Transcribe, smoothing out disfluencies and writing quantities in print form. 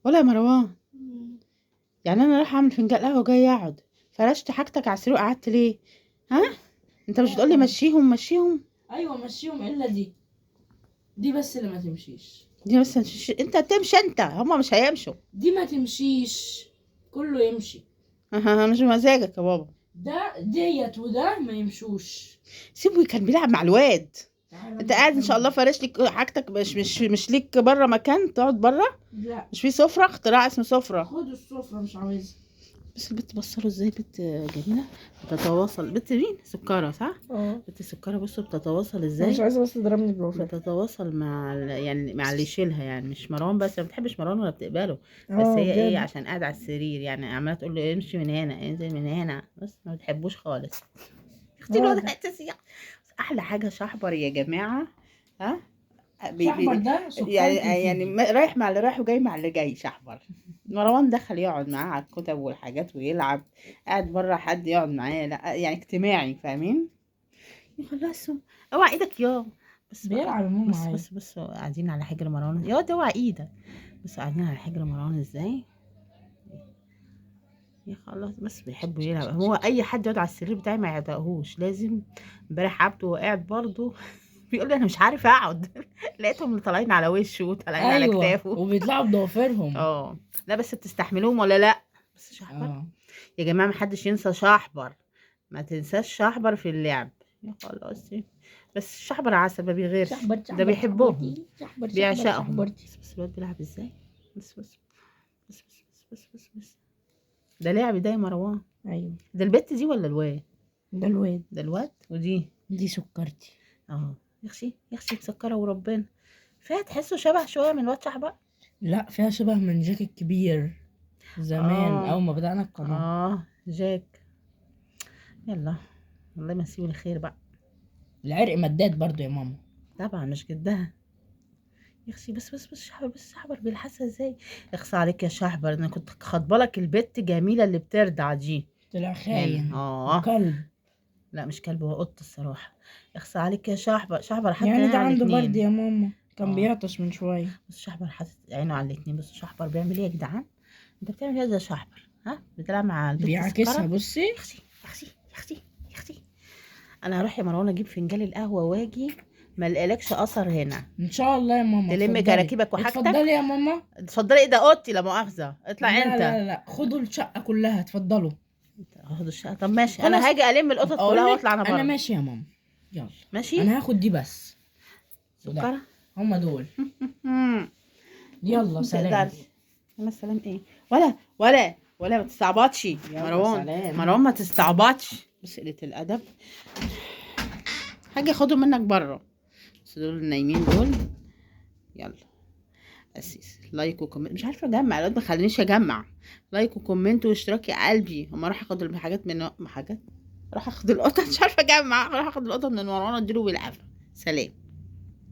ولا يا مروان؟ مم. يعني انا رايحه اعمل فنجان قهوه وجاي اقعد، فرشت حاجتك على السرير وقعدت ليه؟ ها؟ انت مش بتقولي مشيهم مشيهم؟ ايوه مشيهم الا دي بس اللي ما تمشيش. دي بس انت تمشي، انت هما مش هيمشوا. دي ما تمشيش، كله يمشي. مش بمزاجك يا بابا. ديت وده ما يمشوش. سيبه كان بيلعب مع الواد. تعالى انت قاعد ان شاء الله فارش لك حاجتك، مش ليك بره مكان تقعد بره؟ لا مش في سفره، اختراع اسمه سفره. خد السفرة مش عاوزها. بس البت بصله ازاي، بنت جميله. بتتواصل بنت مين؟ سكره صح؟ بنت سكره. بصوا بتتواصل ازاي. مش عايزة بس تضربني بالوفاء. بتتواصل مع يعني مع اللي يشيلها، يعني مش مروان بس، ما بتحبش مروان ولا بتقبله. بس هي ايه، عشان قاعد على السرير يعني عماله تقول له امشي من هنا انزل من هنا، بس ما بتحبوش خالص. اختي الواد تسيح. احلى حاجه شحبر يا جماعه. ها؟ شحبر ده يعني رايح مع اللي رايح وجاي مع اللي جاي شحبر. مروان دخل يقعد معاه على الكتب والحاجات ويلعب. قاعد بره حد يقعد معاه، لا يعني اجتماعي، فاهمين؟ يخلصوا. اوعى ايدك يا. بس بيلعب يا ماما عادي. بس قاعدين على حجر مروان يا واد، اوعى ايدك. بس قاعدين على حجر مروان ازاي. يا خلاص بس بيحبوا يلعب، هو اي حد يقعد على السرير بتاعي ما يعتقهوش لازم. امبارح عبده وقاعد برضه بيقول لي انا مش عارف اقعد لقيتهم اللي طالعين على وشه وطالعين على كتافه. وبيطلعوا بضوافرهم. لا بس بتستحملوهم ولا لا؟ بس شحبر. يا جماعه ما حدش ينسى شحبر. ما تنساش شحبر في اللعب. يا خلاص. بس الشحبر عسل ما بيغيرش. ده بيحبهم. بيعشقهم. بس الواد بيلعب ازاي. بس ده لعب ده يا مروان. ايوه ده البت دي ولا الواد؟ ده الواد. ده الواد ودي سكرتي. يخشي مسكره وربنا. فيها تحسه شبه شويه من الواد شحبر. لا فيها شبه من جاك الكبير زمان اول ما بدأنا القناة. جاك. يلا الله يمسيه الخير بقى. العرق مداد برضو يا ماما. طبعا مش جدها. يخشي بس شحبر، بس شحبر بيلحسها ازاي. اخصى عليك يا شحبر، انا كنت خاطبالك البت جميله اللي بترضع دي. طلع خاين. يعني كلب. لا مش كلب، هو قط الصراحه. اخصى عليك يا شحبر حتى يعني ده على عنده الاتنين. برد يا ماما، كان بيعطش من شويه. بص شحبر حاطط عينه على الاتنين. بص شحبر بيعمل ايه يا جدعان. انت بتعمل ايه يا شحبر؟ ها بتلعب مع البت بيعكسها بصي. يا اختي. انا هروح يا مروان اجيب فنجان القهوه واجي. ما الاقيلكش اثر هنا. ان شاء الله يا ماما. تلم كراكيبك وحاجتك. اتفضلي يا ماما. اتفضلي. ايه ده اوضتي لا مؤاخذه، اطلع لا انت. لا خدوا الشقه كلها اتفضلوا. هاخد الشقه. طب ماشي خلاص. انا هاجي الم القطط كلها واطلع انا بره. انا ماشي يا ماما. يلا ماشي. انا هاخد دي بس. سكره. هما دول. يلا سلام. يلا سلام ايه. ولا ما تستعبطش مروان ما تستعبطش. بس قلة الادب. هاجي اخدهم منك بره. بس دول النايمين دول. يلا اسيس لايك وكومنت. مش عارفه اجمع الواد ما خلينيش اجمع. لايك وكومنت واشتراك يا قلبي. اما اروح اخد الحاجات من حاجات. اروح اخد القطط. مش عارفه اجمع. اروح اخد القطط من مروان اديله بالعافيه. سلام.